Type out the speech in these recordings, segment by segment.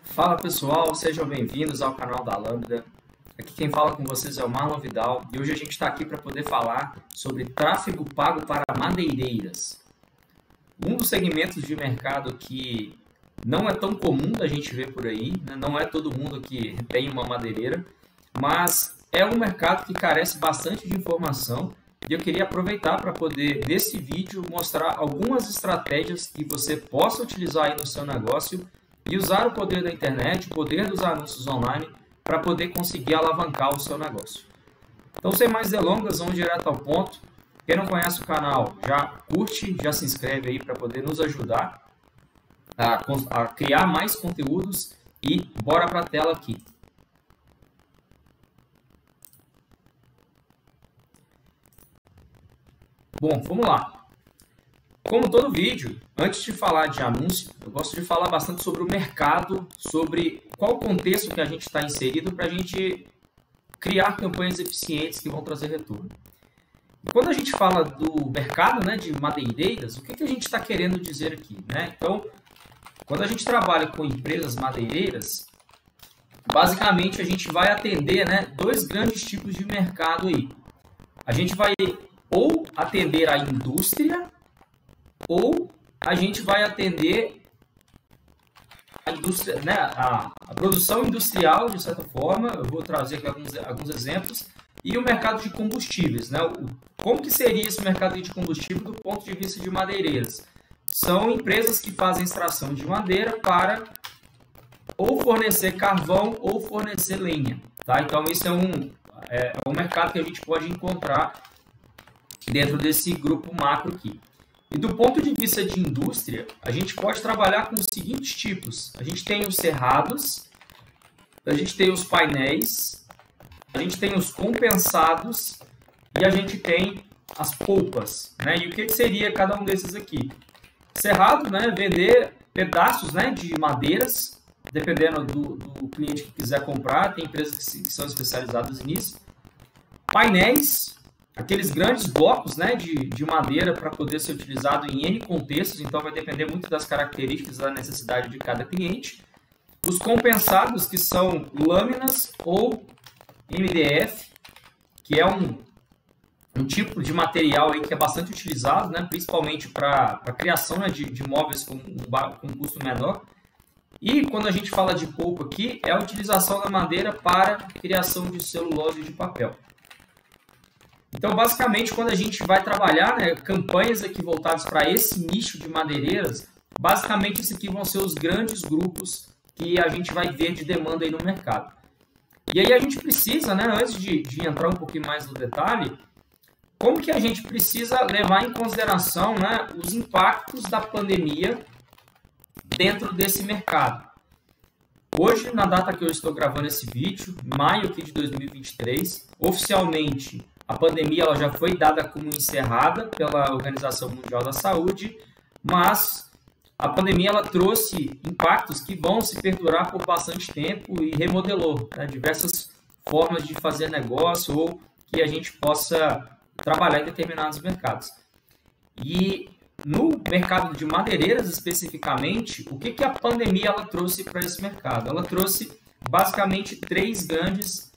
Fala pessoal, sejam bem-vindos ao canal da Lambda. Aqui quem fala com vocês é o Marlon Vidal e hoje a gente está aqui para poder falar sobre tráfego pago para madeireiras. Um dos segmentos de mercado que não é tão comum da gente ver por aí, né? Não é todo mundo que tem uma madeireira, mas é um mercado que carece bastante de informação e eu queria aproveitar para poder, nesse vídeo, mostrar algumas estratégias que você possa utilizar aí no seu negócio e usar o poder da internet, o poder dos anúncios online, para poder conseguir alavancar o seu negócio. Então, sem mais delongas, vamos direto ao ponto. Quem não conhece o canal, já curte, já se inscreve aí para poder nos ajudar a criar mais conteúdos e bora para a tela aqui. Bom, vamos lá. Como todo vídeo, antes de falar de anúncio, eu gosto de falar bastante sobre o mercado, sobre qual o contexto que a gente está inserido para a gente criar campanhas eficientes que vão trazer retorno. E quando a gente fala do mercado, né, de madeireiras, o que a gente está querendo dizer aqui? Né? Então, quando a gente trabalha com empresas madeireiras, basicamente a gente vai atender, né, dois grandes tipos de mercado aí. A gente vai ou atender a indústria, ou a gente vai atender a indústria, né, a produção industrial, de certa forma. Eu vou trazer aqui alguns exemplos. E o mercado de combustíveis. Né? Como que seria esse mercado de combustível do ponto de vista de madeireiras? São empresas que fazem extração de madeira para ou fornecer carvão ou fornecer lenha. Tá? Então, isso é um mercado que a gente pode encontrar dentro desse grupo macro aqui. E do ponto de vista de indústria, a gente pode trabalhar com os seguintes tipos. A gente tem os cerrados, a gente tem os painéis, a gente tem os compensados e a gente tem as polpas. Né? E o que seria cada um desses aqui? Cerrado, né? Vender pedaços, né, de madeiras, dependendo do cliente que quiser comprar. Tem empresas que são especializadas nisso. Painéis, aqueles grandes blocos, né, de madeira para poder ser utilizado em N contextos, então vai depender muito das características da necessidade de cada cliente. Os compensados, que são lâminas ou MDF, que é um tipo de material aí que é bastante utilizado, né, principalmente para a criação, né, de móveis com custo menor. E quando a gente fala de polpa aqui, é a utilização da madeira para a criação de celulose e de papel. Então, basicamente, quando a gente vai trabalhar, né, campanhas aqui voltadas para esse nicho de madeireiras, basicamente esses aqui vão ser os grandes grupos que a gente vai ver de demanda aí no mercado. E aí a gente precisa, né, antes de entrar um pouquinho mais no detalhe, como que a gente precisa levar em consideração, né, os impactos da pandemia dentro desse mercado. Hoje, na data que eu estou gravando esse vídeo, maio aqui de 2023, oficialmente a pandemia ela já foi dada como encerrada pela Organização Mundial da Saúde, mas a pandemia ela trouxe impactos que vão se perdurar por bastante tempo e remodelou, né, diversas formas de fazer negócio ou que a gente possa trabalhar em determinados mercados. E no mercado de madeireiras especificamente, o que a pandemia ela trouxe para esse mercado? Ela trouxe basicamente três grandes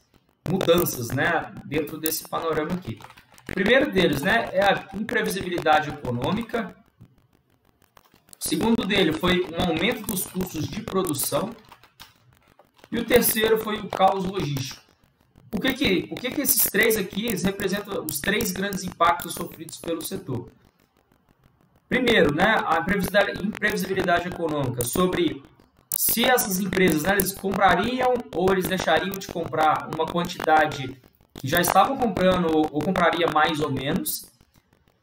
mudanças, né, dentro desse panorama aqui. O primeiro deles, né, é a imprevisibilidade econômica. O segundo dele foi um aumento dos custos de produção. E o terceiro foi o caos logístico. O que esses três aqui representam os três grandes impactos sofridos pelo setor? Primeiro, né, a imprevisibilidade econômica sobre se essas empresas, né, eles comprariam ou eles deixariam de comprar uma quantidade que já estavam comprando ou compraria mais ou menos.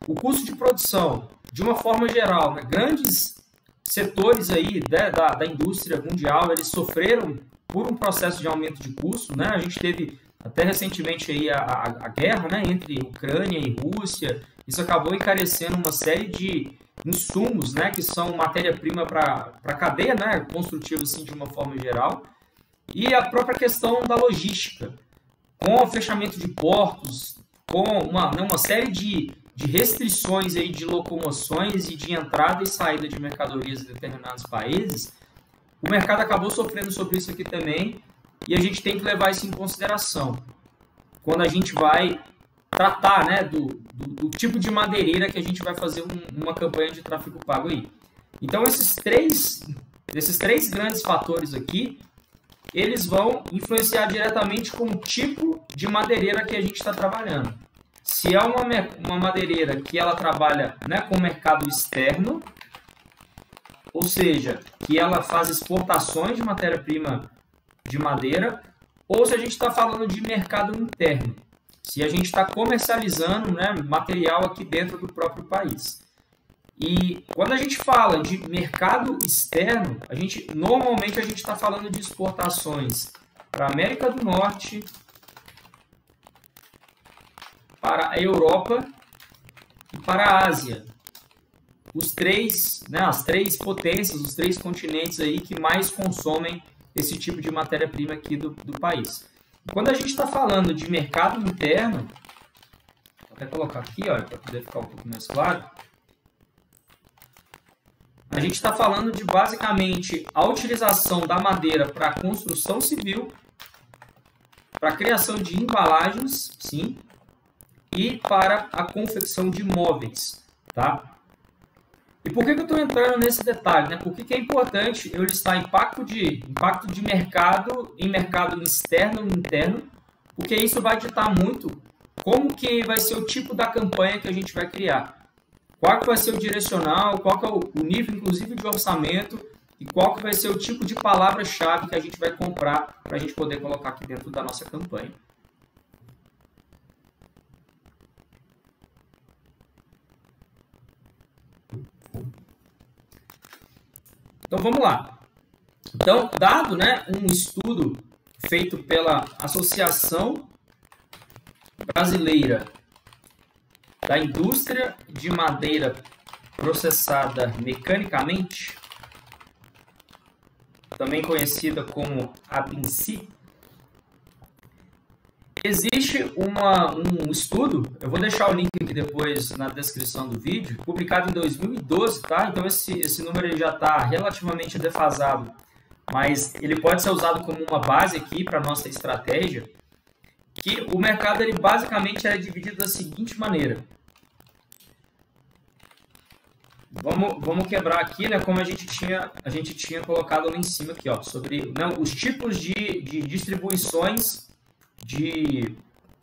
O custo de produção, de uma forma geral, né, grandes setores aí, né, da indústria mundial, eles sofreram por um processo de aumento de custo. Né? A gente teve até recentemente aí a guerra, né, entre Ucrânia e Rússia. Isso acabou encarecendo uma série de insumos, né, que são matéria-prima para a cadeia, né, construtiva assim, de uma forma geral, e a própria questão da logística, com o fechamento de portos, com uma série de restrições aí de locomoções e de entrada e saída de mercadorias em determinados países. o mercado acabou sofrendo sobre isso aqui também, e a gente tem que levar isso em consideração quando a gente vai tratar, né, do tipo de madeireira que a gente vai fazer uma campanha de tráfego pago aí. Então, esses três grandes fatores aqui, eles vão influenciar diretamente com o tipo de madeireira que a gente está trabalhando. Se é uma madeireira que ela trabalha, né, com o mercado externo, ou seja, que ela faz exportações de matéria-prima de madeira, ou se a gente está falando de mercado interno, se a gente está comercializando, né, material aqui dentro do próprio país. E quando a gente fala de mercado externo, normalmente a gente está falando de exportações para a América do Norte, para a Europa e para a Ásia. As três potências, os três continentes aí que mais consomem esse tipo de matéria-prima aqui do país. Quando a gente está falando de mercado interno, vou até colocar aqui, para poder ficar um pouco mais claro, a gente está falando de basicamente a utilização da madeira para a construção civil, para a criação de embalagens, sim, e para a confecção de móveis, tá? E por que eu estou entrando nesse detalhe, né? Por que é importante eu listar impacto de mercado em mercado externo e interno? Porque isso vai ditar muito como que vai ser o tipo da campanha que a gente vai criar. Qual que vai ser o direcional, qual que é o nível, inclusive, de orçamento e qual que vai ser o tipo de palavra-chave que a gente vai comprar para a gente poder colocar aqui dentro da nossa campanha. Então, vamos lá. Então, dado, né, um estudo feito pela Associação Brasileira da Indústria de Madeira Processada Mecanicamente, também conhecida como ABINCI, existe um estudo, eu vou deixar o link aqui depois na descrição do vídeo, publicado em 2012, tá? Então esse número ele já está relativamente defasado, mas ele pode ser usado como uma base aqui para a nossa estratégia, que o mercado ele basicamente é dividido da seguinte maneira. Vamos quebrar aqui, né, como a gente tinha colocado lá em cima aqui, sobre os tipos de distribuições que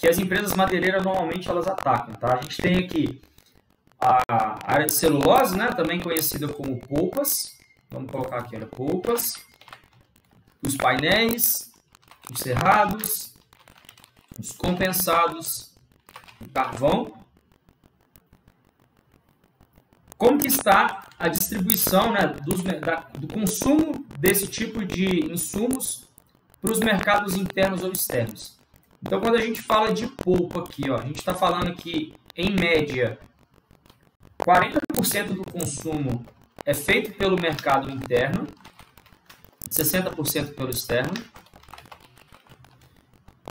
as empresas madeireiras normalmente elas atacam, tá? A gente tem aqui a área de celulose, né, também conhecida como polpas. Vamos colocar aqui, polpas, os painéis, os serrados, os compensados, o carvão. Como que está a distribuição, né, do consumo desse tipo de insumos para os mercados internos ou externos? Então, quando a gente fala de polpa aqui, a gente está falando que, em média, 40% do consumo é feito pelo mercado interno, 60% pelo externo.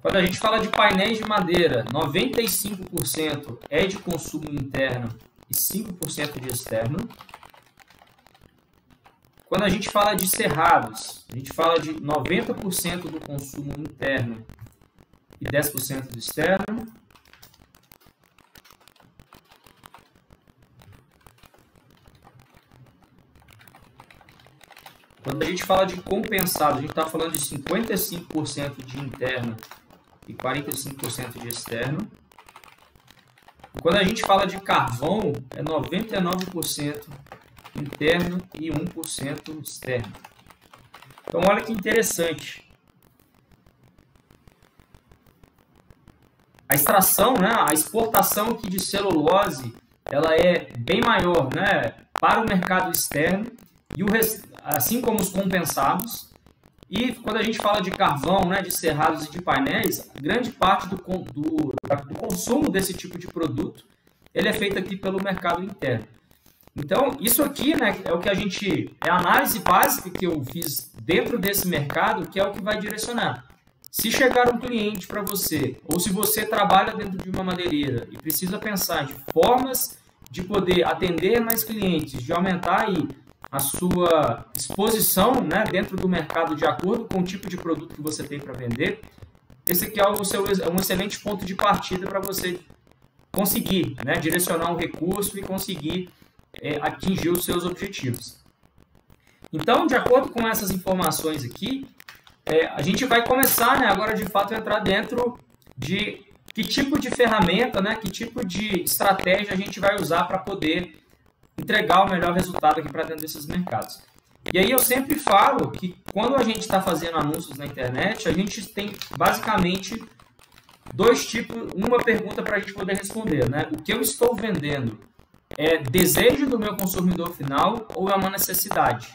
Quando a gente fala de painéis de madeira, 95% é de consumo interno e 5% de externo. Quando a gente fala de serrados, a gente fala de 90% do consumo interno e 10% do externo. Quando a gente fala de compensado, a gente está falando de 55% de interno e 45% de externo. Quando a gente fala de carvão, é 99% interno e 1% externo. Então, olha que interessante. A extração, né, a exportação aqui de celulose, ela é bem maior, né, para o mercado externo, e assim como os compensados. E quando a gente fala de carvão, né, de serrados e de painéis, grande parte do consumo desse tipo de produto ele é feito aqui pelo mercado interno. Então, isso aqui, né, é o que é a análise básica que eu fiz dentro desse mercado, que é o que vai direcionar. Se chegar um cliente para você, ou se você trabalha dentro de uma madeireira e precisa pensar de formas de poder atender mais clientes, de aumentar aí a sua exposição, né, dentro do mercado de acordo com o tipo de produto que você tem para vender. Esse aqui é um excelente ponto de partida para você conseguir, né, direcionar um recurso e conseguir atingir os seus objetivos. Então, de acordo com essas informações aqui, a gente vai começar, né, agora de fato a entrar dentro de que tipo de ferramenta, né, que tipo de estratégia a gente vai usar para poder entregar o melhor resultado aqui para dentro desses mercados. E aí eu sempre falo que quando a gente está fazendo anúncios na internet, a gente tem basicamente dois tipos, uma pergunta para a gente poder responder, né? O que eu estou vendendo é desejo do meu consumidor final ou é uma necessidade?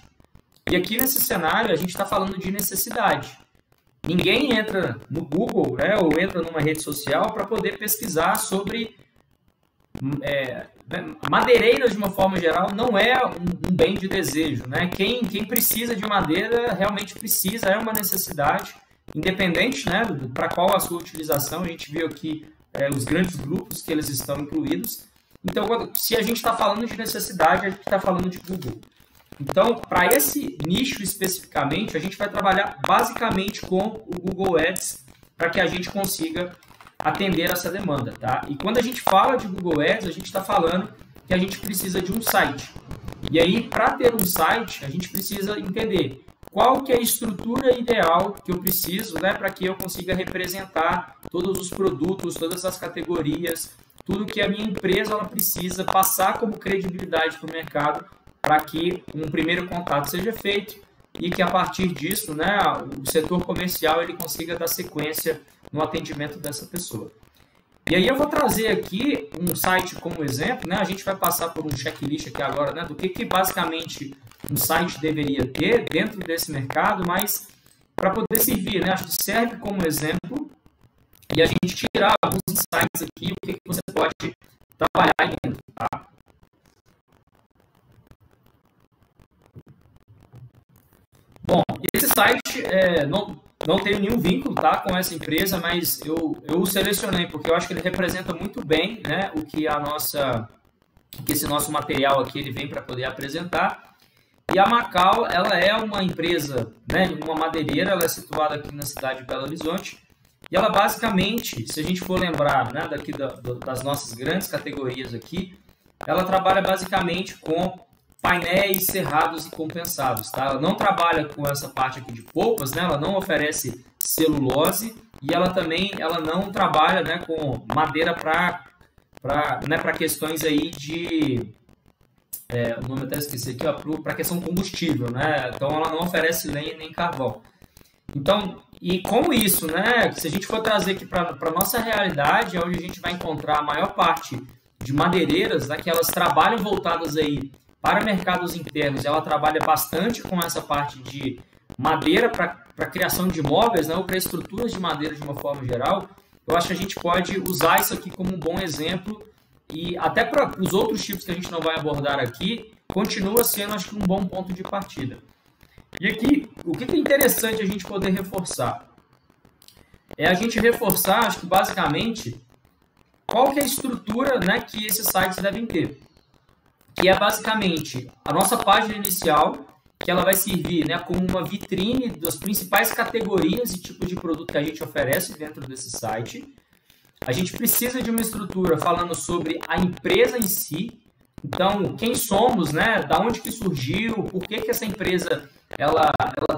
E aqui nesse cenário a gente está falando de necessidade. Ninguém entra no Google, né, ou entra numa rede social para poder pesquisar sobre madeireiras de uma forma geral não é um bem de desejo, né? Quem precisa de madeira realmente precisa, é uma necessidade, independente, né, para qual a sua utilização. A gente viu aqui os grandes grupos que eles estão incluídos. Então, se a gente está falando de necessidade, a gente está falando de Google. Então, para esse nicho especificamente, a gente vai trabalhar basicamente com o Google Ads para que a gente consiga atender essa demanda, tá? E quando a gente fala de Google Ads, a gente está falando que a gente precisa de um site. E aí, para ter um site, a gente precisa entender qual que é a estrutura ideal que eu preciso, né, para que eu consiga representar todos os produtos, todas as categorias, tudo que a minha empresa ela precisa passar como credibilidade para o mercado, para que um primeiro contato seja feito e que a partir disso, né, o setor comercial ele consiga dar sequência no atendimento dessa pessoa. E aí eu vou trazer aqui um site como exemplo, né? A gente vai passar por um checklist aqui agora, né, do que basicamente um site deveria ter dentro desse mercado, mas para poder servir, né? Acho que serve como exemplo e a gente tirar alguns insights aqui, o que você pode trabalhar aí dentro, tá? Bom, esse site não tenho nenhum vínculo, tá, com essa empresa, mas eu o selecionei porque eu acho que ele representa muito bem, né, o que esse nosso material aqui ele vem para poder apresentar. E a Macau, ela é uma empresa, né, uma madeireira, ela é situada aqui na cidade de Belo Horizonte. E ela basicamente, se a gente for lembrar, né, daqui das nossas grandes categorias aqui, ela trabalha basicamente com painéis cerrados e compensados, tá? Ela não trabalha com essa parte aqui de polpas, né? Ela não oferece celulose e ela também não trabalha, né, com madeira para questões aí de o nome até esqueci aqui, para questão combustível, né? Então ela não oferece lenha nem carvão. Então, e com isso, né, se a gente for trazer aqui para a nossa realidade, é onde a gente vai encontrar a maior parte de madeireiras, né, que elas trabalham voltadas aí para mercados internos, ela trabalha bastante com essa parte de madeira para criação de móveis, né, ou para estruturas de madeira de uma forma geral. Eu acho que a gente pode usar isso aqui como um bom exemplo e até para os outros tipos que a gente não vai abordar aqui, continua sendo, acho que, um bom ponto de partida. E aqui, o que é interessante a gente poder reforçar? É a gente reforçar, acho que basicamente, qual que é a estrutura, né, que esses sites devem ter. Que é basicamente a nossa página inicial, que ela vai servir, né, como uma vitrine das principais categorias e tipos de produto que a gente oferece dentro desse site. A gente precisa de uma estrutura falando sobre a empresa em si. Então, quem somos, né, da onde que surgiu, por que essa empresa ela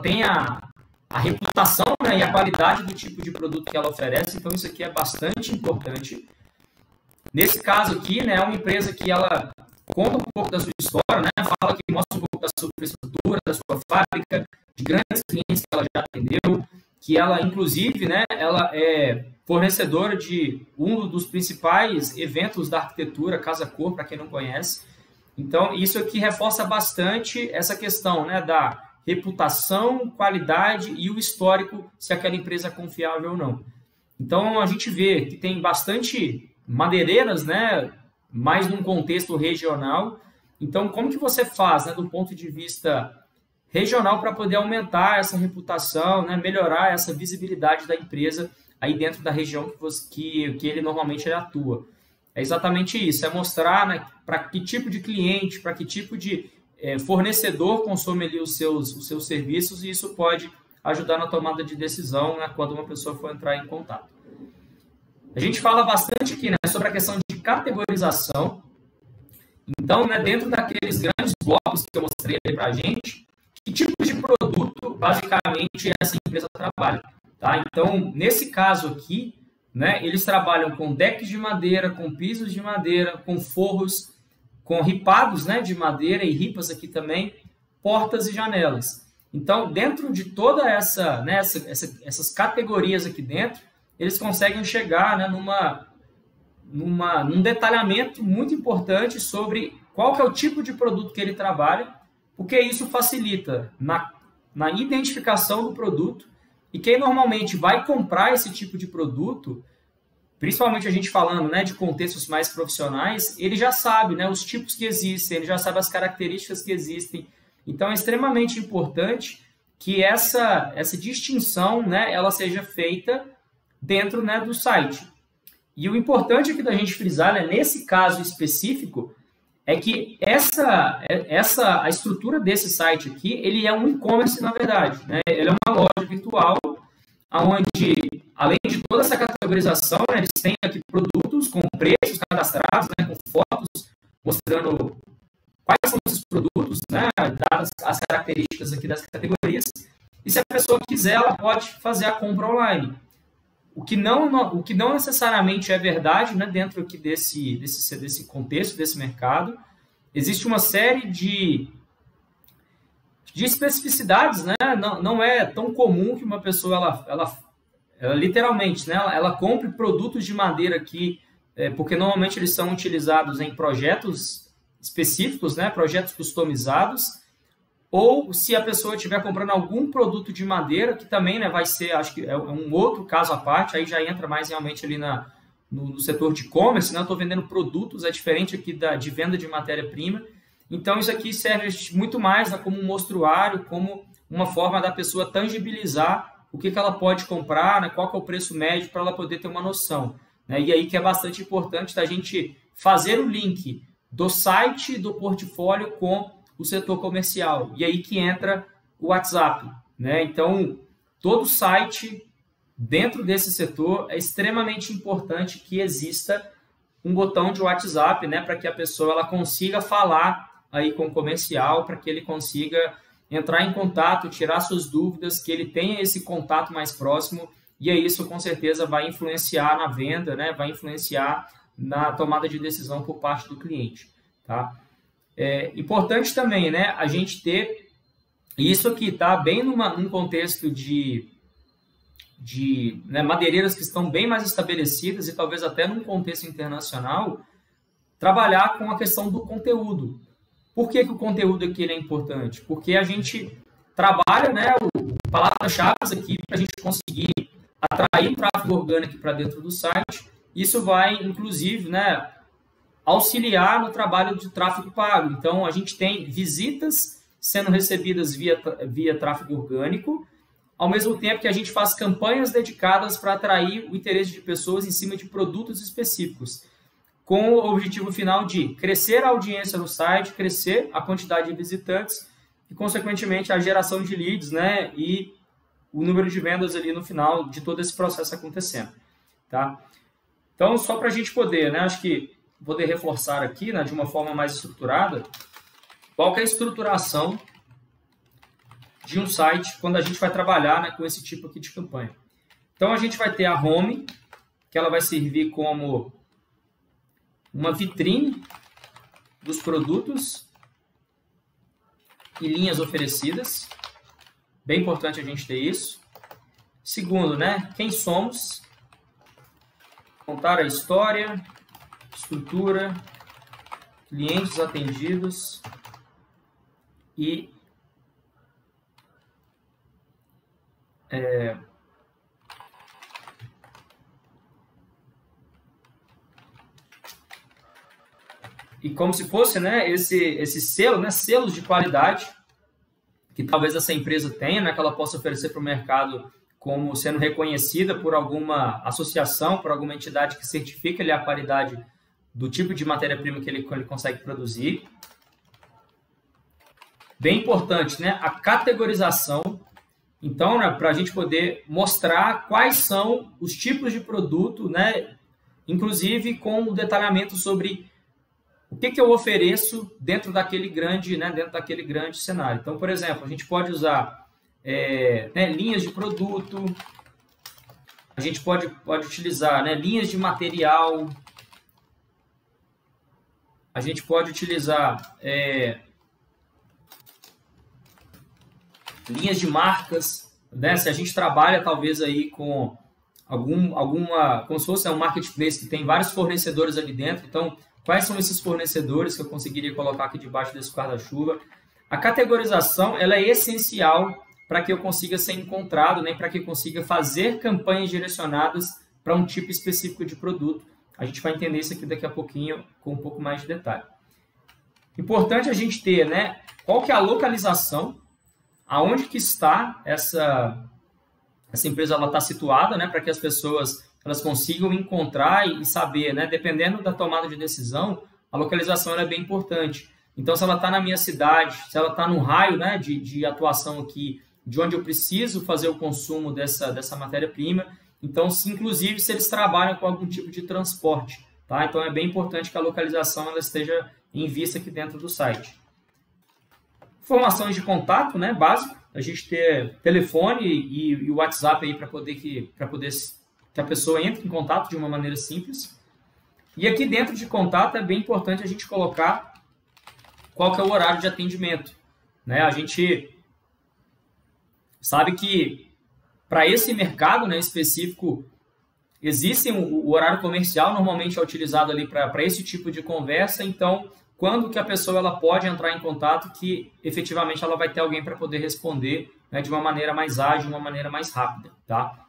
tem a reputação, né, e a qualidade do tipo de produto que ela oferece. Então, isso aqui é bastante importante. Nesse caso aqui, né, é uma empresa que ela conta um pouco da sua história, né? Fala que mostra um pouco da sua infraestrutura, da sua fábrica, de grandes clientes que ela já atendeu, que ela, inclusive, né, ela é fornecedora de um dos principais eventos da arquitetura, Casa Cor, para quem não conhece. Então, isso aqui reforça bastante essa questão, né, da reputação, qualidade e o histórico, se aquela empresa é confiável ou não. Então, a gente vê que tem bastante madeireiras, né, mais num contexto regional. Então, como que você faz, né, do ponto de vista regional para poder aumentar essa reputação, né, melhorar essa visibilidade da empresa aí dentro da região que ele normalmente atua? É exatamente isso, é mostrar, né, para que tipo de cliente, para que tipo de fornecedor consome ali os seus serviços, e isso pode ajudar na tomada de decisão, né, quando uma pessoa for entrar em contato. A gente fala bastante aqui, né, sobre a questão de categorização. Então, né, dentro daqueles grandes blocos que eu mostrei para a gente, que tipos de produto, basicamente, essa empresa trabalha. Tá? Então, nesse caso aqui, né, eles trabalham com decks de madeira, com pisos de madeira, com forros, com ripados, né, de madeira e ripas aqui também, portas e janelas. Então, dentro de toda essas categorias aqui dentro, eles conseguem chegar, né, num detalhamento muito importante sobre qual que é o tipo de produto que ele trabalha, porque isso facilita na identificação do produto, e quem normalmente vai comprar esse tipo de produto, principalmente a gente falando, né, de contextos mais profissionais, ele já sabe, né, os tipos que existem, ele já sabe as características que existem. Então é extremamente importante que essa distinção, né, ela seja feita dentro, né, do site. E o importante aqui da gente frisar, né, nesse caso específico, é que a estrutura desse site aqui, ele é um e-commerce, na verdade, né? Ele é uma loja virtual, onde, além de toda essa categorização, né, eles têm aqui produtos com preços cadastrados, né, com fotos, mostrando quais são esses produtos, né, dadas as características aqui das categorias. E se a pessoa quiser, ela pode fazer a compra online. O que não necessariamente é verdade, né, dentro aqui desse contexto, desse mercado. Existe uma série de especificidades, né? Não é tão comum que uma pessoa, ela literalmente, né, ela compre produtos de madeira aqui, porque normalmente eles são utilizados em projetos específicos, né, projetos customizados, ou se a pessoa estiver comprando algum produto de madeira, que também, né, vai ser, acho que é um outro caso à parte, aí já entra mais realmente ali no setor de e-commerce, né? Eu estou vendendo produtos, é diferente aqui de venda de matéria-prima. Então, isso aqui serve muito mais, né, como um mostruário, como uma forma da pessoa tangibilizar o que ela pode comprar, né, qual que é o preço médio, para ela poder ter uma noção. Né? E aí que é bastante importante da gente fazer o link do site, do portfólio com o setor comercial. E aí que entra o WhatsApp. Né? Então, todo site dentro desse setor é extremamente importante que exista um botão de WhatsApp, né, para que a pessoa ela consiga falar aí com o comercial, para que ele consiga entrar em contato, tirar suas dúvidas, que ele tenha esse contato mais próximo, e aí isso com certeza vai influenciar na venda, né, vai influenciar na tomada de decisão por parte do cliente. Tá? É importante também, né, a gente ter isso aqui, tá? Bem num contexto de né, madeireiras que estão bem mais estabelecidas e talvez até num contexto internacional, trabalhar com a questão do conteúdo. Por que o conteúdo aqui ele é importante? Porque a gente trabalha, né, palavras-chave aqui para a gente conseguir atrair tráfego orgânico para dentro do site. Isso vai, inclusive, né, auxiliar no trabalho de tráfego pago. Então, a gente tem visitas sendo recebidas via tráfego orgânico, ao mesmo tempo que a gente faz campanhas dedicadas para atrair o interesse de pessoas em cima de produtos específicos, com o objetivo final de crescer a audiência no site, crescer a quantidade de visitantes e, consequentemente, a geração de leads, né, e o número de vendas ali no final de todo esse processo acontecendo. Tá? Então, só para a gente poder, né, acho que poder reforçar aqui, né, de uma forma mais estruturada, qual que é a estruturação de um site quando a gente vai trabalhar, né, com esse tipo aqui de campanha. Então, a gente vai ter a home, que ela vai servir como uma vitrine dos produtos e linhas oferecidas. Bem importante a gente ter isso. Segundo, né, quem somos, contar a história, estrutura, clientes atendidos e como se fosse, né, esse selo, né, selos de qualidade que talvez essa empresa tenha, né, que ela possa oferecer para o mercado como sendo reconhecida por alguma associação, por alguma entidade que certifique ali a qualidade do tipo de matéria-prima que ele consegue produzir. bem importante, né? A categorização. Então, né, para a gente poder mostrar quais são os tipos de produto, né? Inclusive com o detalhamento sobre o que eu ofereço dentro daquele grande, né? Dentro daquele grande cenário. Então, por exemplo, a gente pode usar né, linhas de produto, a gente pode utilizar, né, linhas de material, a gente pode utilizar linhas de marcas, né? Se a gente trabalha talvez aí com como se fosse um marketplace que tem vários fornecedores ali dentro, então quais são esses fornecedores que eu conseguiria colocar aqui debaixo desse guarda-chuva? A categorização ela é essencial para que eu consiga ser encontrado, né? Para que eu consiga fazer campanhas direcionadas para um tipo específico de produto. A gente vai entender isso aqui daqui a pouquinho com um pouco mais de detalhe. Importante a gente ter, né? Qual que é a localização, aonde que está essa empresa ela está situada, né? Para que as pessoas elas consigam encontrar e saber, né? Dependendo da tomada de decisão, a localização ela é bem importante. Então, se ela está na minha cidade, se ela está no raio, né, de atuação aqui, de onde eu preciso fazer o consumo dessa matéria-prima, então, inclusive, se eles trabalham com algum tipo de transporte, tá? Então, é bem importante que a localização ela esteja em vista aqui dentro do site. Informações de contato, né, básico, a gente ter telefone e o WhatsApp aí para poder que a pessoa entre em contato de uma maneira simples. E aqui dentro de contato é bem importante a gente colocar qual que é o horário de atendimento, né? A gente sabe que para esse mercado, né, específico, existe o horário comercial, normalmente é utilizado ali para esse tipo de conversa, então quando que a pessoa ela pode entrar em contato que efetivamente ela vai ter alguém para poder responder, né, de uma maneira mais ágil, de uma maneira mais rápida, tá?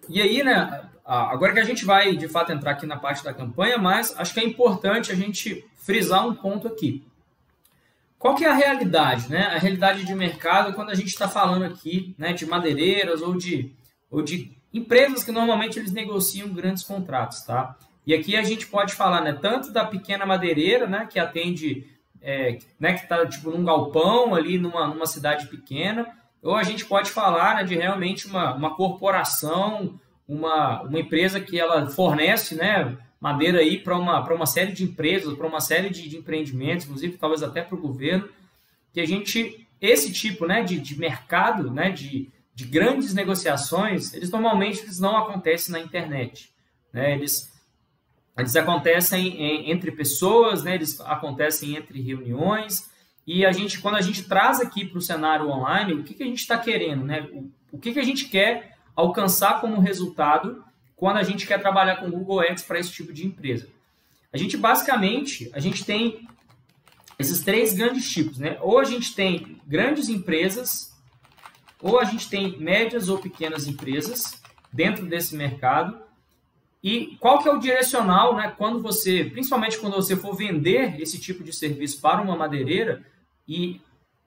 E aí, né, agora que a gente vai, de fato, entrar aqui na parte da campanha, mas acho que é importante a gente frisar um ponto aqui. Qual que é a realidade, né? A realidade de mercado quando a gente está falando aqui, né, de madeireiras ou de empresas que normalmente eles negociam grandes contratos, tá? E aqui a gente pode falar, né, tanto da pequena madeireira, né, que atende, né, que está tipo num galpão ali numa cidade pequena, ou a gente pode falar, né, de realmente uma corporação, uma empresa que ela fornece, né, madeira aí para uma série de empresas, para uma série de empreendimentos, inclusive talvez até para o governo, que esse tipo, né, de mercado, né, de grandes negociações, eles não acontecem na internet, né, eles acontecem entre pessoas, né, eles acontecem entre reuniões, e quando a gente traz aqui para o cenário online, o que a gente está querendo, né, o que a gente quer alcançar como resultado quando a gente quer trabalhar com Google Ads para esse tipo de empresa. Basicamente, a gente tem esses três grandes tipos, né? Ou a gente tem grandes empresas, ou a gente tem médias ou pequenas empresas dentro desse mercado. E qual que é o direcional, né? Principalmente quando você for vender esse tipo de serviço para uma madeireira, e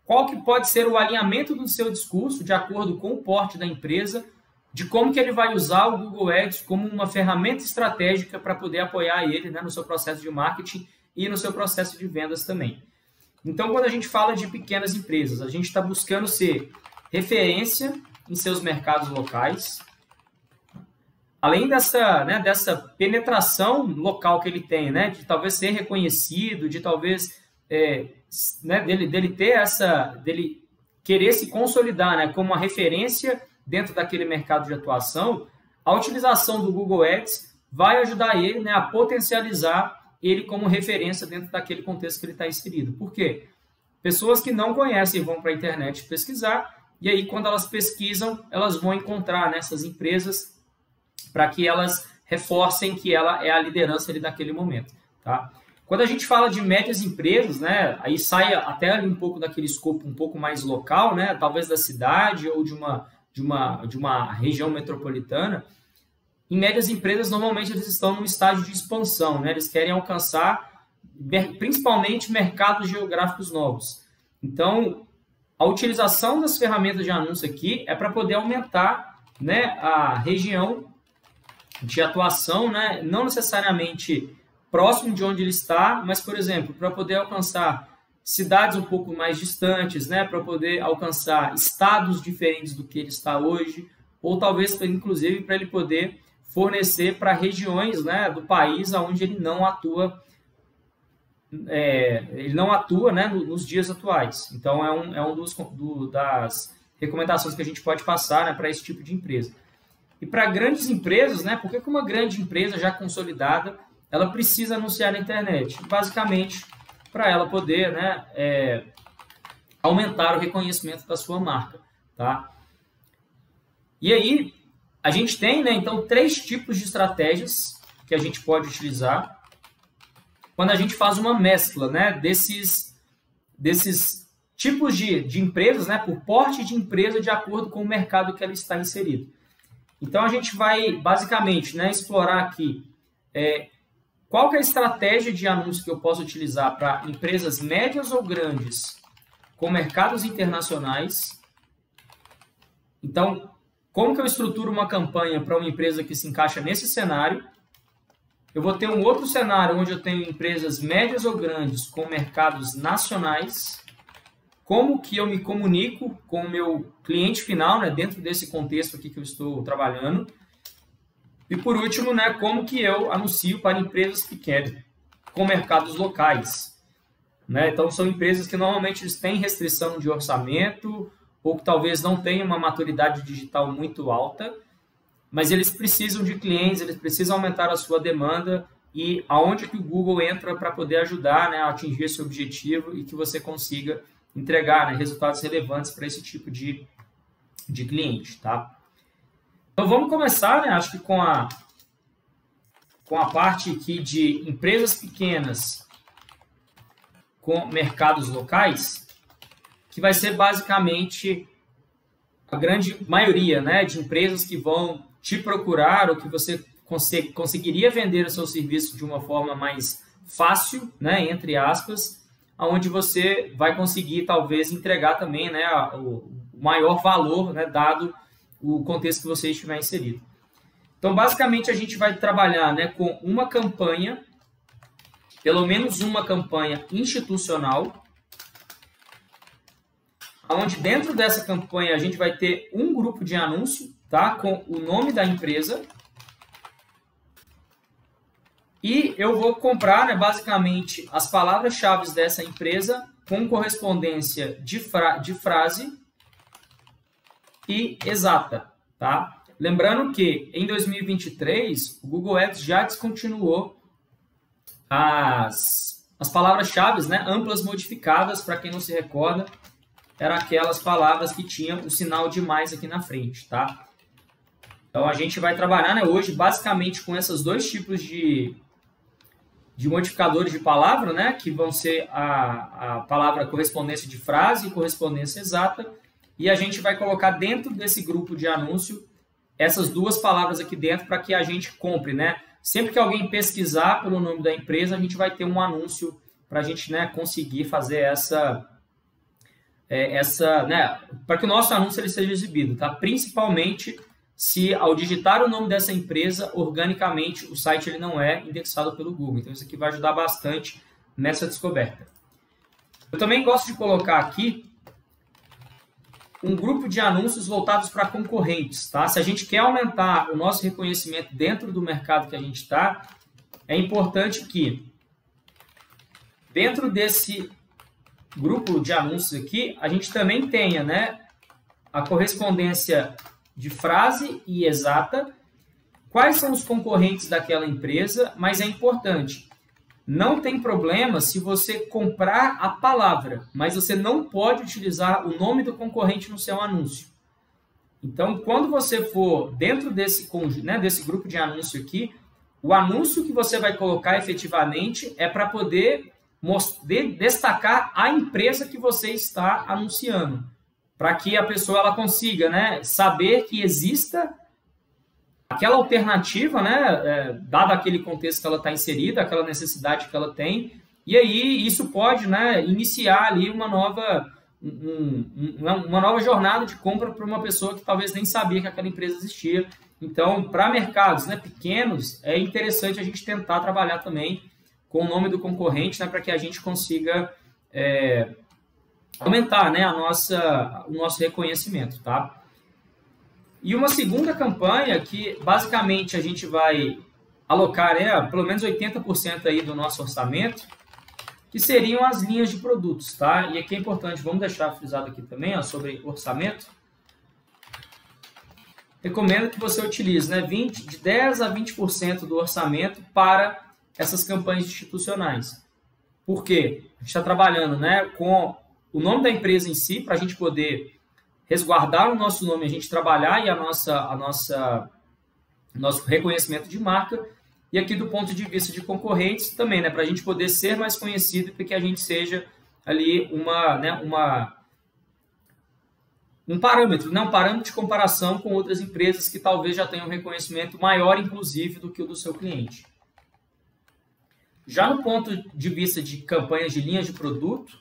qual que pode ser o alinhamento do seu discurso de acordo com o porte da empresa, de como que ele vai usar o Google Ads como uma ferramenta estratégica para poder apoiar ele, né, no seu processo de marketing e no seu processo de vendas também. Então, quando a gente fala de pequenas empresas, a gente está buscando ser referência em seus mercados locais, além dessa penetração local que ele tem, né, de talvez ser reconhecido, de talvez né, dele querer se consolidar, né, como uma referência dentro daquele mercado de atuação, a utilização do Google Ads vai ajudar ele, né, a potencializar ele como referência dentro daquele contexto que ele está inserido. Por quê? Pessoas que não conhecem vão para a internet pesquisar, e aí quando elas pesquisam, elas vão encontrar nessas empresas para que elas reforcem que ela é a liderança ali daquele momento, tá? Quando a gente fala de médias empresas, né, aí sai até ali um pouco daquele escopo um pouco mais local, né, talvez da cidade ou de uma região metropolitana. Em médias empresas, normalmente eles estão num estágio de expansão, né? Eles querem alcançar principalmente mercados geográficos novos. Então, A utilização das ferramentas de anúncio aqui é para poder aumentar, né, a região de atuação, né, não necessariamente próximo de onde ele está, mas, por exemplo, para poder alcançar cidades um pouco mais distantes, né, para poder alcançar estados diferentes do que ele está hoje, ou talvez, inclusive, para ele poder fornecer para regiões, né, do país onde ele não atua, né, nos dias atuais. Então, é um das recomendações que a gente pode passar, né, para esse tipo de empresa. E para grandes empresas, né, por que uma grande empresa já consolidada, ela precisa anunciar na internet? Basicamente, para ela poder, né, aumentar o reconhecimento da sua marca. Tá? E aí, a gente tem, né, então, 3 tipos de estratégias que a gente pode utilizar quando a gente faz uma mescla, né, desses tipos de empresas, né, por porte de empresa de acordo com o mercado que ela está inserido. Então, a gente vai, basicamente, né, explorar aqui qual que é a estratégia de anúncio que eu posso utilizar para empresas médias ou grandes com mercados internacionais. Então, como que eu estruturo uma campanha para uma empresa que se encaixa nesse cenário? Eu vou ter um outro cenário onde eu tenho empresas médias ou grandes com mercados nacionais. Como que eu me comunico com o meu cliente final, né, dentro desse contexto aqui que eu estou trabalhando. E por último, né, como que eu anuncio para empresas pequenas com mercados locais. Né? Então, são empresas que normalmente eles têm restrição de orçamento ou que talvez não tenham uma maturidade digital muito alta, mas eles precisam de clientes, eles precisam aumentar a sua demanda e aonde que o Google entra para poder ajudar, né, a atingir esse objetivo e que você consiga entregar, né, resultados relevantes para esse tipo de cliente. Tá? Então vamos começar, né, acho que com a parte aqui de empresas pequenas com mercados locais, que vai ser basicamente a grande maioria, né, de empresas que vão te procurar ou que você conseguiria vender o seu serviço de uma forma mais fácil, né, entre aspas, onde você vai conseguir talvez entregar também, né, o maior valor, né, dado o contexto que você estiver inserido. Então, basicamente, a gente vai trabalhar, né, com uma campanha, pelo menos uma campanha institucional, onde dentro dessa campanha a gente vai ter um grupo de anúncio, tá, com o nome da empresa. E eu vou comprar, né, basicamente, as palavras-chave dessa empresa com correspondência de frase e exata. Tá? Lembrando que em 2023 o Google Ads já descontinuou as palavras-chave, né, amplas modificadas. Para quem não se recorda, eram aquelas palavras que tinham o sinal de mais aqui na frente. Tá? Então a gente vai trabalhar, né, hoje basicamente com esses 2 tipos de modificadores de palavra, né, que vão ser a palavra correspondência de frase e correspondência exata, e a gente vai colocar dentro desse grupo de anúncio essas 2 palavras aqui dentro para que a gente compre, né? Sempre que alguém pesquisar pelo nome da empresa, a gente vai ter um anúncio para a gente, né, conseguir fazer né, para que o nosso anúncio ele seja exibido, tá? Principalmente se ao digitar o nome dessa empresa, organicamente o site ele não é indexado pelo Google. Então isso aqui vai ajudar bastante nessa descoberta. Eu também gosto de colocar aqui um grupo de anúncios voltados para concorrentes. Tá? Se a gente quer aumentar o nosso reconhecimento dentro do mercado que a gente está, é importante que dentro desse grupo de anúncios aqui, a gente também tenha, né, a correspondência de frase e exata, quais são os concorrentes daquela empresa, mas é importante, não tem problema se você comprar a palavra, mas você não pode utilizar o nome do concorrente no seu anúncio. Então, quando você for dentro desse grupo de anúncio aqui, o anúncio que você vai colocar efetivamente é para poder destacar a empresa que você está anunciando, para que a pessoa ela consiga, né, saber que exista aquela alternativa, né, dado aquele contexto que ela está inserida, aquela necessidade que ela tem, e aí isso pode, né, iniciar ali uma uma nova jornada de compra para uma pessoa que talvez nem sabia que aquela empresa existia. Então, para mercados, né, pequenos, é interessante a gente tentar trabalhar também com o nome do concorrente, né, para que a gente consiga aumentar, né, o nosso reconhecimento. Tá? E uma segunda campanha que, basicamente, a gente vai alocar pelo menos 80% aí do nosso orçamento, que seriam as linhas de produtos. Tá? E aqui é importante, vamos deixar frisado aqui também sobre orçamento. Recomendo que você utilize, né, de 10% a 20% do orçamento para essas campanhas institucionais. Por quê? A gente está trabalhando, né, com o nome da empresa em si, para a gente poder resguardar o nosso nome, a gente trabalhar e nosso reconhecimento de marca. E aqui do ponto de vista de concorrentes também, né, para a gente poder ser mais conhecido e para que a gente seja ali um parâmetro, né? Um parâmetro de comparação com outras empresas que talvez já tenham um reconhecimento maior, inclusive, do que o do seu cliente. Já no ponto de vista de campanhas de linhas de produto,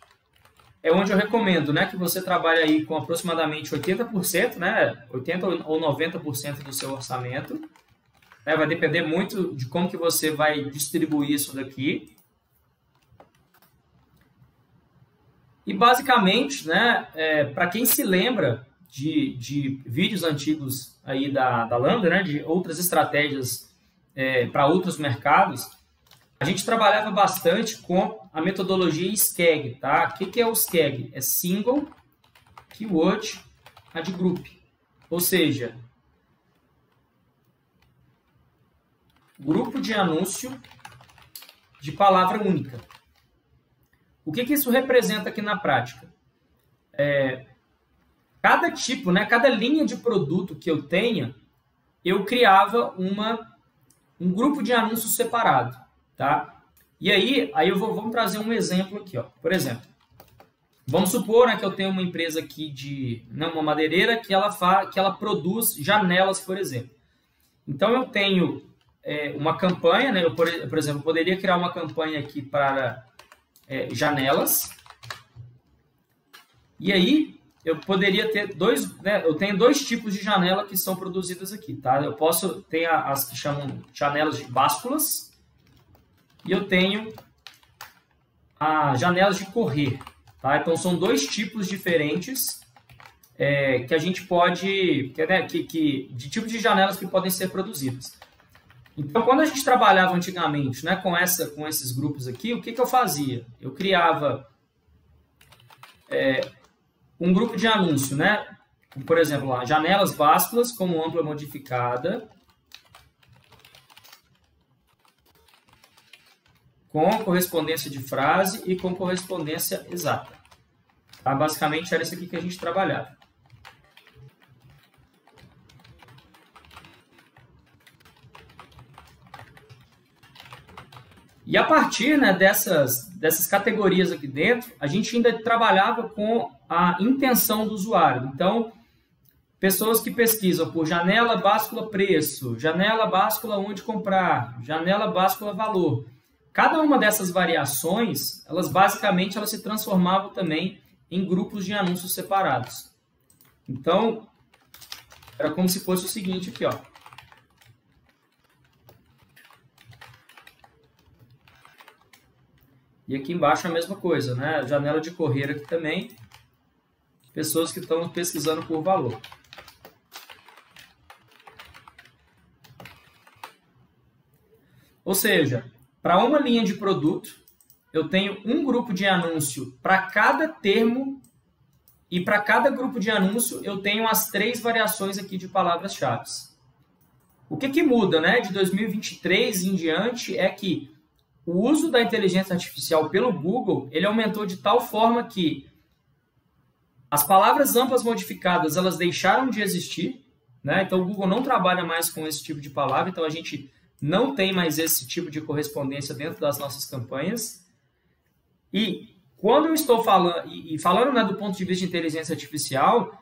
é onde eu recomendo, né, que você trabalhe aí com aproximadamente 80%, né, 80% ou 90% do seu orçamento. Vai depender muito de como que você vai distribuir isso daqui. E basicamente, né, para quem se lembra de vídeos antigos aí da Lambda, né, de outras estratégias para outros mercados, a gente trabalhava bastante com a metodologia SKAG. Tá? O que é o SKAG? É Single Keyword Ad Group. Ou seja, grupo de anúncio de palavra única. O que isso representa aqui na prática? Cada tipo, né, cada linha de produto que eu tenha, eu criava um grupo de anúncios separado. Tá? E aí vamos trazer um exemplo aqui. Ó. Por exemplo, vamos supor, né, que eu tenho uma empresa aqui uma madeireira que ela produz janelas, por exemplo. Então eu tenho uma campanha, né, por exemplo, poderia criar uma campanha aqui para janelas. E aí eu poderia ter eu tenho dois tipos de janela que são produzidas aqui, tá? Eu posso ter as que chamam janelas de básculas e eu tenho as janelas de correr, tá? Então são dois tipos diferentes que a gente pode, de tipos de janelas que podem ser produzidas. Então, quando a gente trabalhava antigamente, né, com esses grupos aqui, o que eu fazia? Eu criava um grupo de anúncio, né? Por exemplo, lá, janelas básculas como ampla modificada, com correspondência de frase e com correspondência exata. Tá? Basicamente, era isso aqui que a gente trabalhava. E a partir, né, dessas categorias aqui dentro, a gente ainda trabalhava com a intenção do usuário. Então, pessoas que pesquisam por janela, báscula, preço, janela, báscula, onde comprar, janela, báscula, valor. Cada uma dessas variações, basicamente se transformavam também em grupos de anúncios separados. Então, era como se fosse o seguinte aqui, ó. E aqui embaixo a mesma coisa, né? Janela de correr aqui também. Pessoas que estão pesquisando por valor. Ou seja, para uma linha de produto, eu tenho um grupo de anúncio para cada termo e para cada grupo de anúncio eu tenho as 3 variações aqui de palavras-chave. O que muda, né, de 2023 em diante é que o uso da inteligência artificial pelo Google, ele aumentou de tal forma que as palavras amplas modificadas, elas deixaram de existir, né? Então o Google não trabalha mais com esse tipo de palavra, então a gente não tem mais esse tipo de correspondência dentro das nossas campanhas. E quando eu estou falando, né, do ponto de vista de inteligência artificial,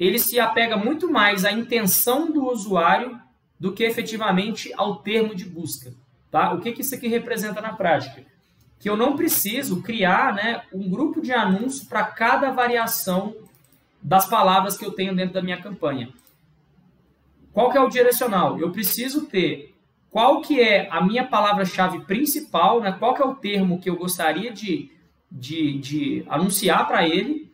ele se apega muito mais à intenção do usuário do que efetivamente ao termo de busca. Tá? O que isso aqui representa na prática? que eu não preciso criar, né, um grupo de anúncio para cada variação das palavras que eu tenho dentro da minha campanha. Qual que é o direcional? Eu preciso ter qual que é a minha palavra-chave principal, né, qual que é o termo que eu gostaria de anunciar para ele,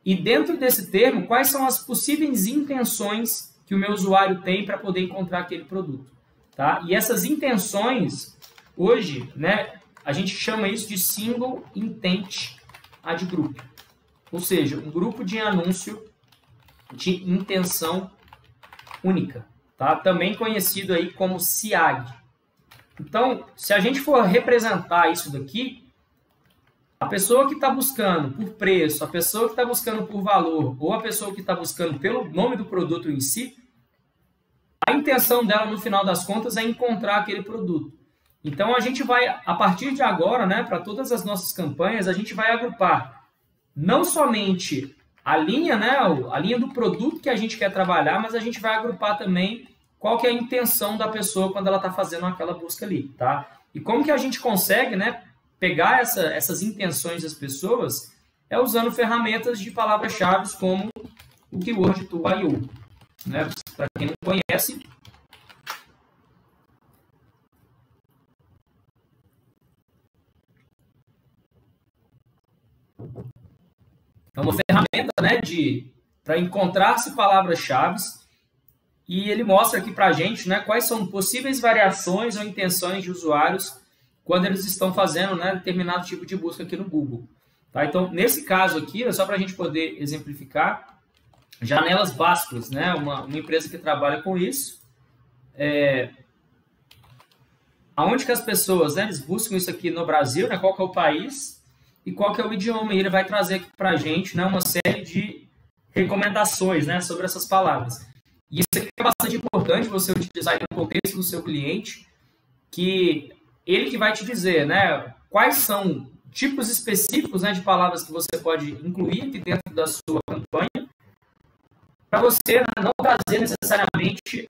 e dentro desse termo, quais são as possíveis intenções que o meu usuário tem para poder encontrar aquele produto. Tá? E essas intenções, hoje, né, a gente chama isso de Single Intent Ad Group. Ou seja, um grupo de anúncio de intenção única. Tá? Também conhecido aí como SIAG. Então, se a gente for representar isso daqui, a pessoa que está buscando por preço, a pessoa que está buscando por valor, ou a pessoa que está buscando pelo nome do produto em si, a intenção dela, no final das contas, é encontrar aquele produto. Então, a gente vai, a partir de agora, né, para todas as nossas campanhas, a gente vai agrupar não somente a linha, né, a linha do produto que a gente quer trabalhar, mas a gente vai agrupar também qual que é a intenção da pessoa quando ela está fazendo aquela busca ali. Tá? E como que a gente consegue, né, pegar essas intenções das pessoas é usando ferramentas de palavras-chave como o Keyword Tool.io. Né? Para quem não conhece, é uma ferramenta, né, para encontrar-se palavras-chave, e ele mostra aqui para a gente, né, quais são possíveis variações ou intenções de usuários quando eles estão fazendo, né, determinado tipo de busca aqui no Google. Tá? Então, nesse caso aqui, só para a gente poder exemplificar, Janelas Básculas, né, uma empresa que trabalha com isso, aonde que as pessoas, né, eles buscam isso aqui no Brasil, né, qual que é o país e qual que é o idioma, e ele vai trazer aqui para a gente, né, uma série de recomendações, né, sobre essas palavras. E isso aqui é bastante importante você utilizar no contexto do seu cliente, que ele que vai te dizer, né, quais são tipos específicos, né, de palavras que você pode incluir aqui dentro da sua campanha, para você, né, não trazer necessariamente,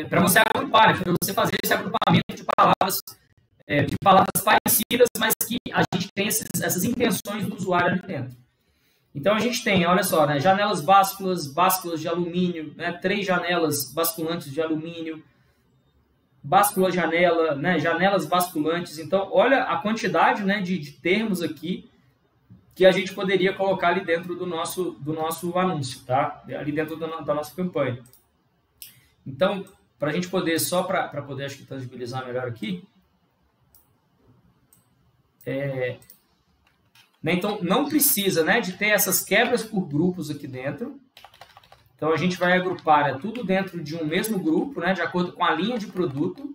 para você agrupar, né, para você fazer esse agrupamento de palavras parecidas, mas que a gente tem essas intenções do usuário ali dentro. Então, a gente tem, olha só, né, janelas básculas, básculas de alumínio, né, 3 janelas basculantes de alumínio, báscula janela, né, janelas basculantes. Então, olha a quantidade, né, de termos aqui que a gente poderia colocar ali dentro do nosso anúncio, tá? Ali dentro da nossa campanha. Então, para a gente poder, só para poder, acho que tangibilizar melhor aqui, né, então, não precisa, né, de ter essas quebras por grupos aqui dentro. Então, a gente vai agrupar, né, tudo dentro de um mesmo grupo, né, de acordo com a linha de produto.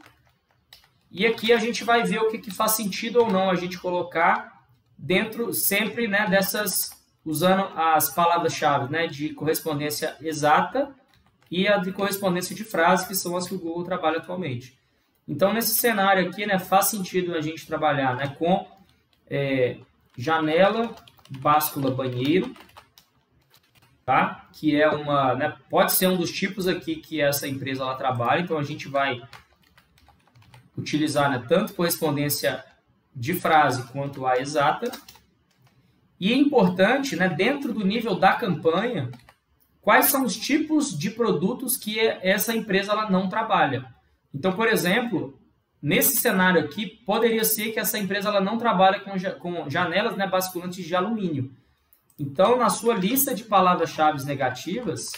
E aqui a gente vai ver o que faz sentido ou não a gente colocar dentro sempre, né, usando as palavras-chave, né, de correspondência exata e a de correspondência de frase, que são as que o Google trabalha atualmente. Então, nesse cenário aqui, né, faz sentido a gente trabalhar, né, com janela, báscula, banheiro, tá? Que é né, pode ser um dos tipos aqui que essa empresa ela trabalha. Então, a gente vai utilizar, né, tanto correspondência de frase quanto a exata. E é importante, né, dentro do nível da campanha, quais são os tipos de produtos que essa empresa ela não trabalha. Então, por exemplo, nesse cenário aqui, poderia ser que essa empresa ela não trabalha com janelas, né, basculantes de alumínio. Então, na sua lista de palavras-chave negativas,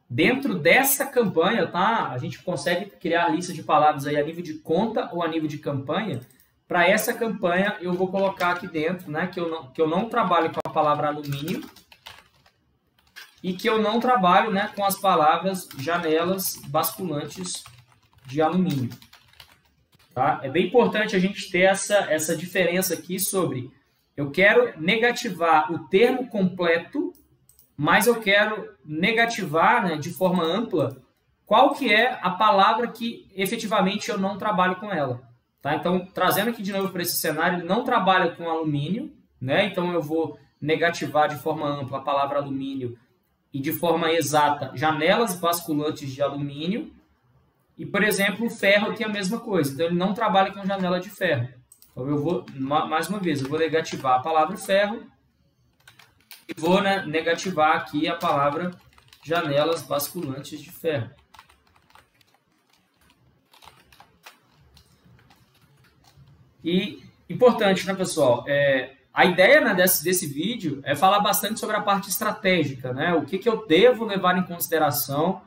dentro dessa campanha, tá? A gente consegue criar lista de palavras aí a nível de conta ou a nível de campanha. Para essa campanha, eu vou colocar aqui dentro, né, que eu não trabalho com a palavra alumínio e que eu não trabalho, né, com as palavras janelas basculantes de alumínio. Tá? É bem importante a gente ter essa diferença aqui sobre eu quero negativar o termo completo, mas eu quero negativar, né, de forma ampla qual que é a palavra que efetivamente eu não trabalho com ela. Tá? Então, trazendo aqui de novo para esse cenário, ele não trabalha com alumínio, né? Então eu vou negativar de forma ampla a palavra alumínio e de forma exata janelas basculantes de alumínio. E, por exemplo, o ferro tem a mesma coisa. Então, ele não trabalha com janela de ferro. Então, eu vou, mais uma vez, eu vou negativar a palavra ferro e vou, né, negativar aqui a palavra janelas basculantes de ferro. E, importante, né, pessoal? A ideia, né, desse vídeo é falar bastante sobre a parte estratégica, né? O que eu devo levar em consideração,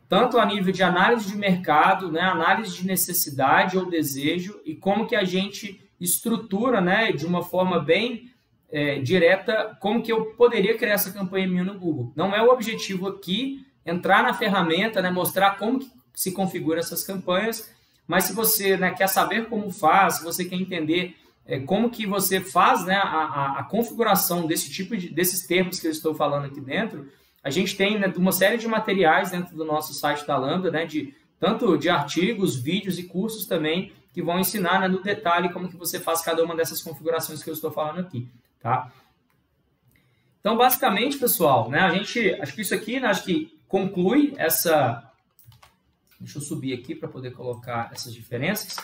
tanto a nível de análise de mercado, né, análise de necessidade ou desejo, e como que a gente estrutura, né, de uma forma bem direta, como que eu poderia criar essa campanha minha no Google. Não é o objetivo aqui entrar na ferramenta, né, mostrar como que se configura essas campanhas, mas se você, né, quer saber como faz, se você quer entender como que você faz, né, a configuração desses termos que eu estou falando aqui dentro, a gente tem, né, uma série de materiais dentro do nosso site da Lambda, né, tanto de artigos, vídeos e cursos também, que vão ensinar, né, no detalhe como que você faz cada uma dessas configurações que eu estou falando aqui. Tá? Então, basicamente, pessoal, né, acho que isso aqui, né, acho que conclui essa... Deixa eu subir aqui para poder colocar essas diferenças.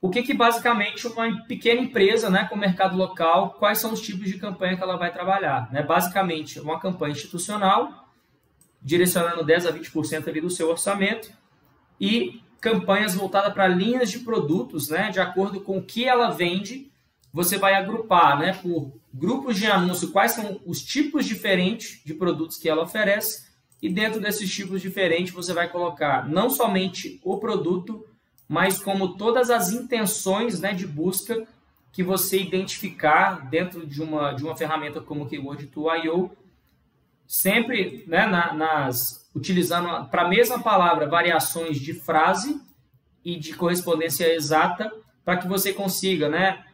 O que basicamente uma pequena empresa, né, com mercado local, quais são os tipos de campanha que ela vai trabalhar? Né? Basicamente, uma campanha institucional, direcionando 10 a 20% ali do seu orçamento, e campanhas voltadas para linhas de produtos, né, de acordo com o que ela vende. Você vai agrupar, né, por grupos de anúncio quais são os tipos diferentes de produtos que ela oferece, e dentro desses tipos diferentes você vai colocar não somente o produto, mas como todas as intenções, né, de busca que você identificar dentro de uma ferramenta como o Keyword Tool I/O, sempre, né, utilizando para a mesma palavra variações de frase e de correspondência exata, para que você consiga, né,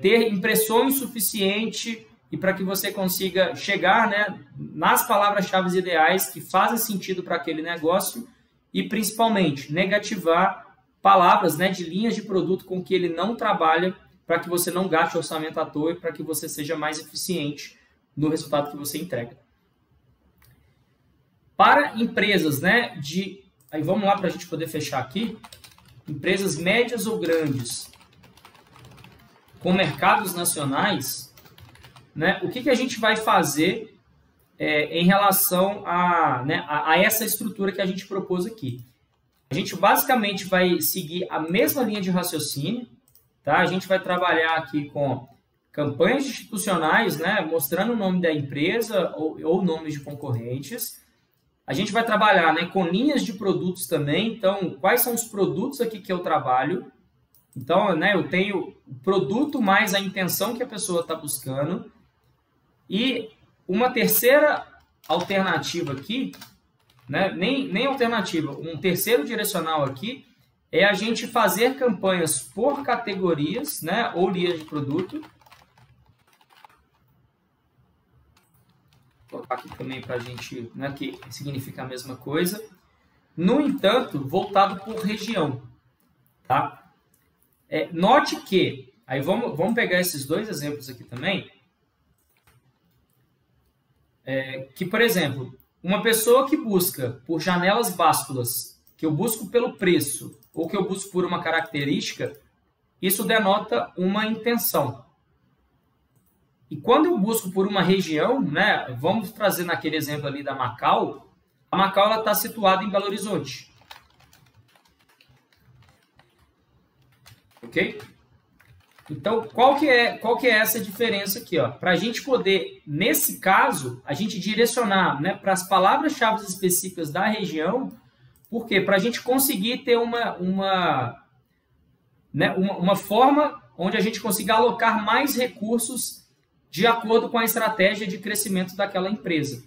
ter impressões suficientes e para que você consiga chegar, né, nas palavras-chave ideais que fazem sentido para aquele negócio e, principalmente, negativar palavras, né, de linhas de produto com que ele não trabalha, para que você não gaste orçamento à toa e para que você seja mais eficiente no resultado que você entrega. Para empresas, né, aí vamos lá para a gente poder fechar aqui, empresas médias ou grandes com mercados nacionais, né, o que a gente vai fazer em relação a essa estrutura que a gente propôs aqui? A gente basicamente vai seguir a mesma linha de raciocínio, tá? A gente vai trabalhar aqui com campanhas institucionais, né, mostrando o nome da empresa ou nomes de concorrentes. A gente vai trabalhar, né, com linhas de produtos também. Então, quais são os produtos aqui que eu trabalho? Então, né, eu tenho o produto mais a intenção que a pessoa está buscando. E uma terceira alternativa aqui, né, nem alternativa, um terceiro direcional aqui é a gente fazer campanhas por categorias, né, ou linhas de produto. Vou colocar aqui também para a gente, né, que significa a mesma coisa. No entanto, voltado por região. Tá? Note que, aí vamos pegar esses dois exemplos aqui também, que, por exemplo, uma pessoa que busca por janelas básculas, que eu busco pelo preço, ou que eu busco por uma característica, isso denota uma intenção. E quando eu busco por uma região, né, vamos trazer naquele exemplo ali da Macau, a Macau está situada em Belo Horizonte. Ok? Então, qual que é essa diferença aqui? Para a gente poder, nesse caso, a gente direcionar, né, para as palavras-chave específicas da região. Por quê? Para a gente conseguir ter uma forma onde a gente consiga alocar mais recursos de acordo com a estratégia de crescimento daquela empresa.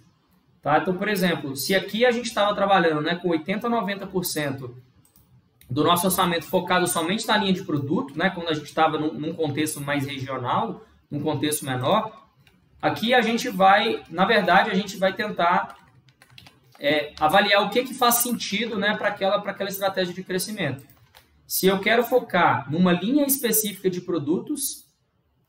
Tá? Então, por exemplo, se aqui a gente estava trabalhando, né, com 80% a 90% do nosso orçamento focado somente na linha de produto, né, quando a gente estava num contexto mais regional, num contexto menor, aqui a gente vai, na verdade, a gente vai tentar avaliar o que faz sentido, né, para aquela estratégia de crescimento. Se eu quero focar numa linha específica de produtos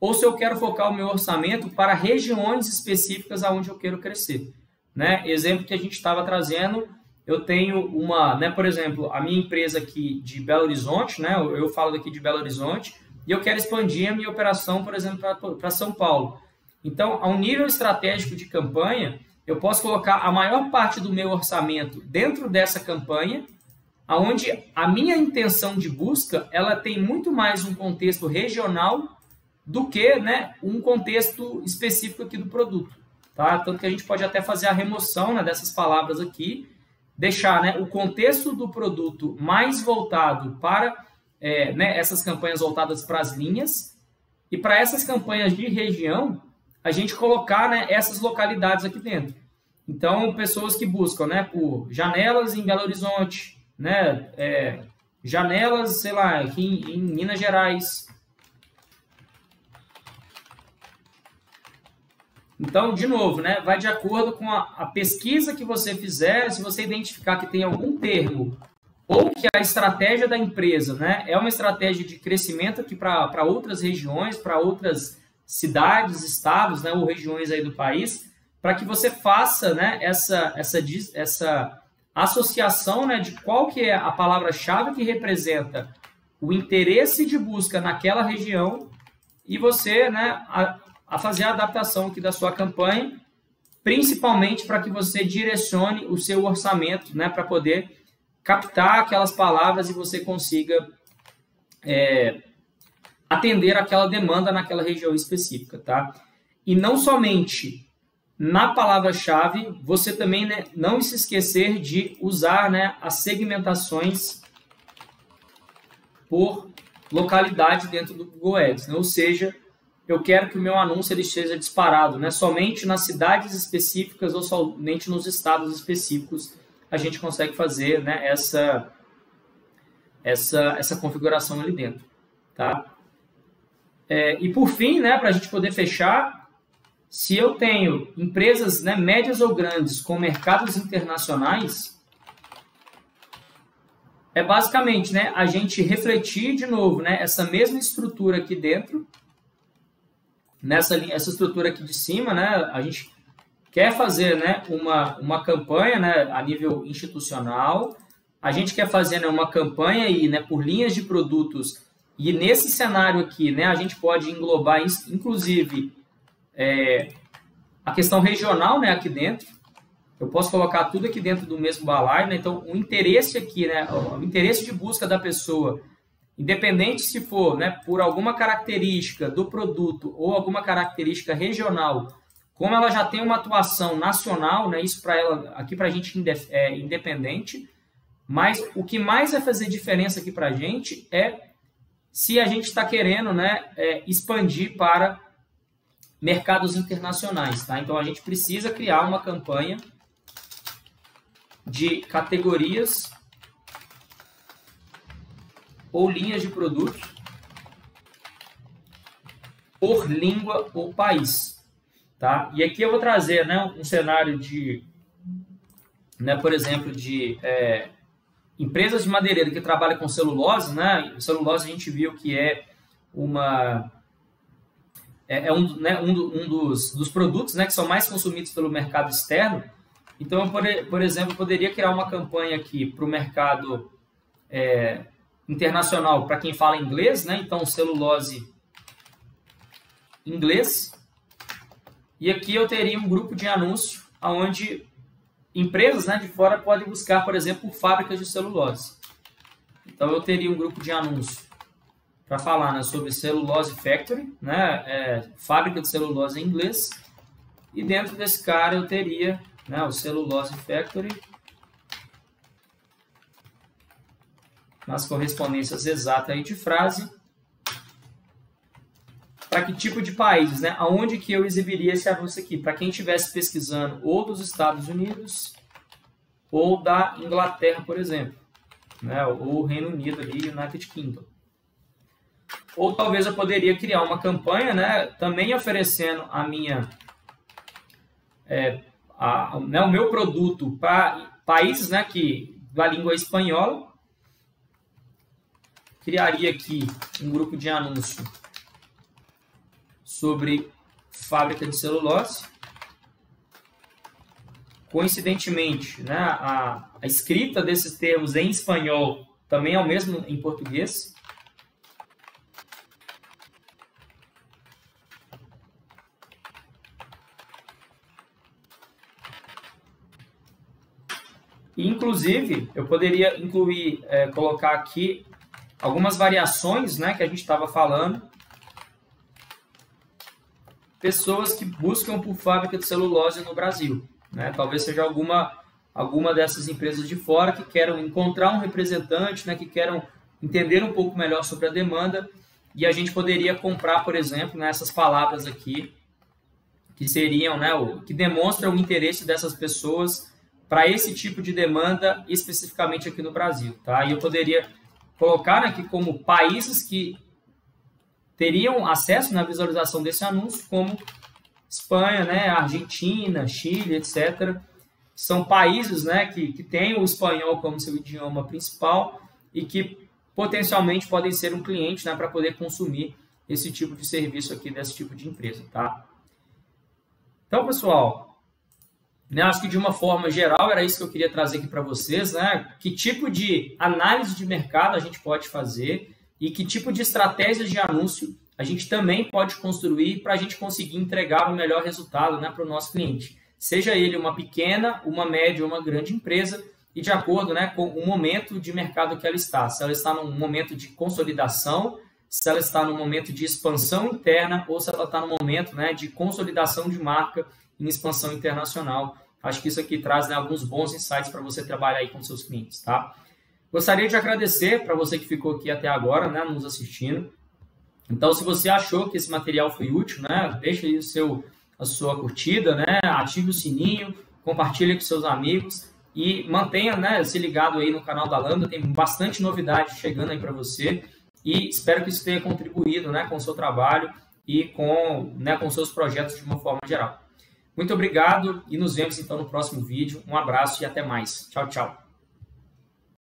ou se eu quero focar o meu orçamento para regiões específicas aonde eu quero crescer. Né? Exemplo que a gente estava trazendo, eu tenho uma, né, por exemplo, a minha empresa aqui de Belo Horizonte, né, eu falo daqui de Belo Horizonte, e eu quero expandir a minha operação, por exemplo, para São Paulo. Então, a um nível estratégico de campanha, eu posso colocar a maior parte do meu orçamento dentro dessa campanha, onde a minha intenção de busca ela tem muito mais um contexto regional do que, né, um contexto específico aqui do produto. Tá? Tanto que a gente pode até fazer a remoção, né, dessas palavras aqui, deixar, né, o contexto do produto mais voltado para né, essas campanhas voltadas para as linhas, e para essas campanhas de região, a gente colocar, né, essas localidades aqui dentro. Então, pessoas que buscam, né, por janelas em Belo Horizonte, né, janelas, sei lá, aqui em Minas Gerais. Então, de novo, né, vai de acordo com a pesquisa que você fizer. Se você identificar que tem algum termo ou que a estratégia da empresa, né, é uma estratégia de crescimento aqui para outras regiões, para outras cidades, estados, né, ou regiões aí do país, para que você faça, né, essa associação, né, de qual que é a palavra-chave que representa o interesse de busca naquela região e você, né, a fazer a adaptação aqui da sua campanha, principalmente para que você direcione o seu orçamento, né, para poder captar aquelas palavras e você consiga atender aquela demanda naquela região específica, tá? E não somente na palavra-chave, você também, né, não se esquecer de usar, né, as segmentações por localidade dentro do Google Ads, né? Ou seja, eu quero que o meu anúncio ele esteja disparado, né, somente nas cidades específicas ou somente nos estados específicos a gente consegue fazer, né, essa configuração ali dentro, tá? E por fim, né, para a gente poder fechar, se eu tenho empresas, né, médias ou grandes com mercados internacionais, é basicamente, né, a gente refletir de novo, né, essa mesma estrutura aqui dentro, essa estrutura aqui de cima, né, a gente quer fazer, né, uma campanha, né, a nível institucional, a gente quer fazer, né, uma campanha aí, né, por linhas de produtos, e nesse cenário aqui, né, a gente pode englobar, inclusive, a questão regional, né, aqui dentro. Eu posso colocar tudo aqui dentro do mesmo balaio, né? Então, o interesse aqui, né, o interesse de busca da pessoa, independente se for, né, por alguma característica do produto ou alguma característica regional, como ela já tem uma atuação nacional, né, isso para ela, aqui para a gente é independente, mas o que mais vai fazer diferença aqui para a gente é se a gente está querendo, né, expandir para mercados internacionais, tá? Então, a gente precisa criar uma campanha de categorias ou linhas de produtos por língua ou país, tá? E aqui eu vou trazer, né, um cenário de, né, por exemplo, de empresas de madeireiro que trabalham com celulose, né? Celulose a gente viu que é um dos produtos, né, que são mais consumidos pelo mercado externo. Então, eu, por exemplo, poderia criar uma campanha aqui para o mercado internacional, para quem fala inglês, né? Então, celulose inglês. E aqui eu teria um grupo de anúncio onde empresas, né, de fora podem buscar, por exemplo, fábricas de celulose. Então, eu teria um grupo de anúncio para falar, né, sobre Celulose Factory, né, fábrica de celulose em inglês. E dentro desse cara eu teria, né, o Celulose Factory nas correspondências exatas aí de frase. Para que tipo de países, né? Aonde que eu exibiria esse anúncio aqui? Para quem estivesse pesquisando ou dos Estados Unidos ou da Inglaterra, por exemplo, né? Ou Reino Unido ali, United Kingdom. Ou talvez eu poderia criar uma campanha, né, também oferecendo a minha, né, o meu produto para países, né, da língua espanhola. Criaria aqui um grupo de anúncio sobre fábrica de celulose. coincidentemente, né, a escrita desses termos em espanhol também é o mesmo em português. Inclusive, eu poderia colocar aqui algumas variações, né, que a gente estava falando. Pessoas que buscam por fábrica de celulose no Brasil, né? Talvez seja alguma dessas empresas de fora que queiram encontrar um representante, né, que queiram entender um pouco melhor sobre a demanda, e a gente poderia comprar, por exemplo, né, essas palavras aqui, que seriam, né, que demonstram o interesse dessas pessoas para esse tipo de demanda, especificamente aqui no Brasil, tá? E eu poderia colocar aqui como países que teriam acesso na visualização desse anúncio, como Espanha, né, Argentina, Chile, etc. São países, né, que têm o espanhol como seu idioma principal e que potencialmente podem ser um cliente, né, para poder consumir esse tipo de serviço aqui, desse tipo de empresa, tá? Então, pessoal, né, acho que de uma forma geral era isso que eu queria trazer aqui para vocês, né? Que tipo de análise de mercado a gente pode fazer e que tipo de estratégias de anúncio a gente também pode construir para a gente conseguir entregar o melhor resultado, né, para o nosso cliente. Seja ele uma pequena, uma média ou uma grande empresa, e de acordo, né, com o momento de mercado que ela está. Se ela está num momento de consolidação, se ela está num momento de expansão interna ou se ela está num momento, né, de consolidação de marca em expansão internacional. Acho que isso aqui traz, né, alguns bons insights para você trabalhar aí com seus clientes, tá? Gostaria de agradecer para você que ficou aqui até agora, né, nos assistindo. Então, se você achou que esse material foi útil, né, deixa aí a sua curtida, né, ative o sininho, compartilhe com seus amigos e mantenha, né, se ligado aí no canal da Lambda, tem bastante novidade chegando aí para você e espero que isso tenha contribuído, né, com o seu trabalho e com seus projetos de uma forma geral. Muito obrigado e nos vemos então no próximo vídeo. Um abraço e até mais. Tchau, tchau.